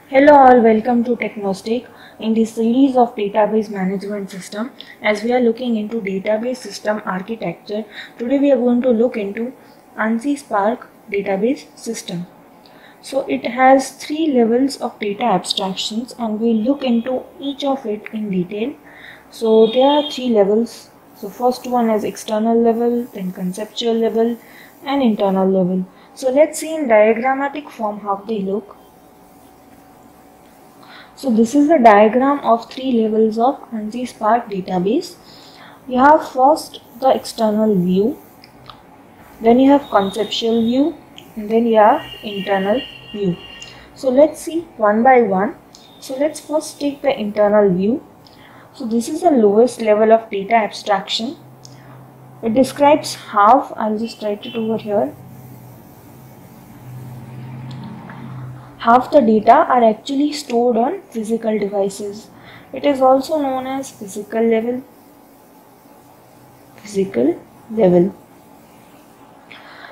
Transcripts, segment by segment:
Hello all, welcome to Technostic. In this series of database management system, as we are looking into database system architecture, today we are going to look into ANSI Spark database system. So it has three levels of data abstractions and we look into each of it in detail. So there are three levels. So first one is external level, then conceptual level and internal level. So let's see in diagrammatic form how they look. So this is the diagram of three levels of ANSI Spark database. You have first the external view, then you have conceptual view, and then you have internal view. So let's see one by one. So let's first take the internal view. So this is the lowest level of data abstraction. It describes how, I'll just write it over here. Half the data are actually stored on physical devices. It is also known as physical level.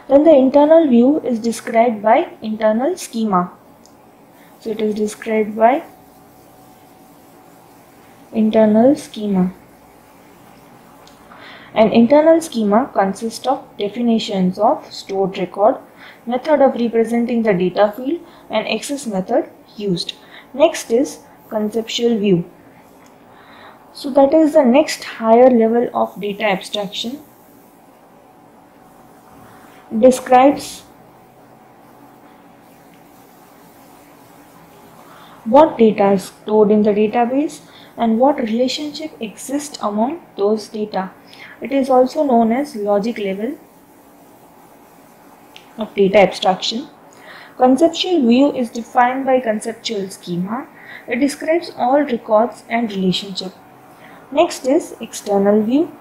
Then the internal view is described by internal schema. So it is described by internal schema. An internal schema consists of definitions of stored record, method of representing the data field, and access method used. Next is conceptual view. So that is the next higher level of data abstraction. It describes what data is stored in the database and what relationship exists among those data. It is also known as logic level of data abstraction. Conceptual view is defined by conceptual schema. It describes all records and relationship. Next is external view.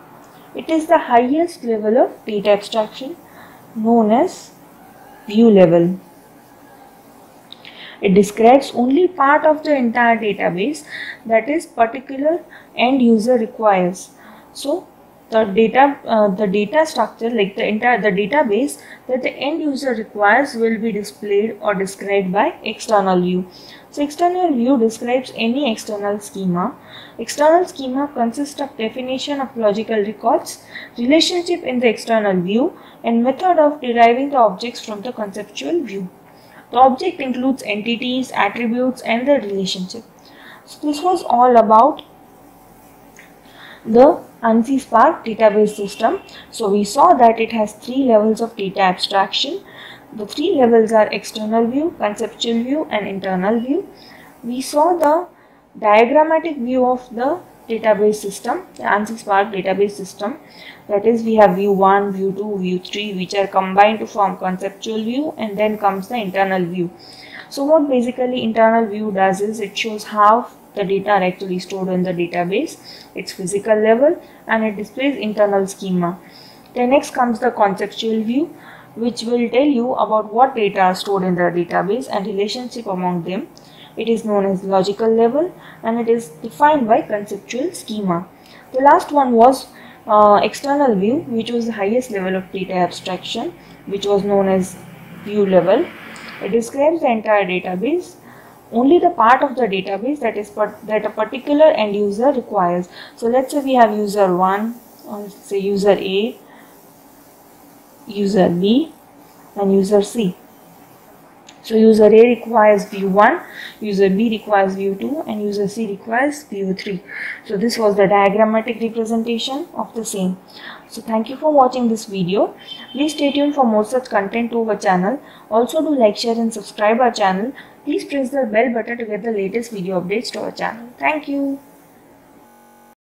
It is the highest level of data abstraction known as view level. It describes only part of the entire database that is particular end user requires. So the data structure, like the database that the end user requires, will be displayed or described by external view. So external view describes any external schema. External schema consists of definition of logical records, relationship in the external view, and method of deriving the objects from the conceptual view. The object includes entities, attributes, and the relationship. So this was all about the ANSI Spark database system. So we saw that it has three levels of data abstraction. The three levels are external view, conceptual view, and internal view. We saw the diagrammatic view of the database system, the ANSI Spark database system. That is, we have view 1, view 2, view 3, which are combined to form conceptual view, and then comes the internal view. So what basically internal view does is it shows how the data are actually stored in the database, its physical level, and it displays internal schema. Then next comes the conceptual view, which will tell you about what data are stored in the database and relationship among them. It is known as logical level and it is defined by conceptual schema. The last one was external view, which was the highest level of data abstraction, which was known as view level. It describes the entire database, only the part of the database that a particular end user requires. So let's say we have user 1, or say user A, user B, and user C. So user A requires view 1, user B requires view 2, and user C requires view 3. So this was the diagrammatic representation of the same. So thank you for watching this video. Please stay tuned for more such content to our channel. Also do like, share and subscribe our channel. Please press the bell button to get the latest video updates to our channel. Thank you.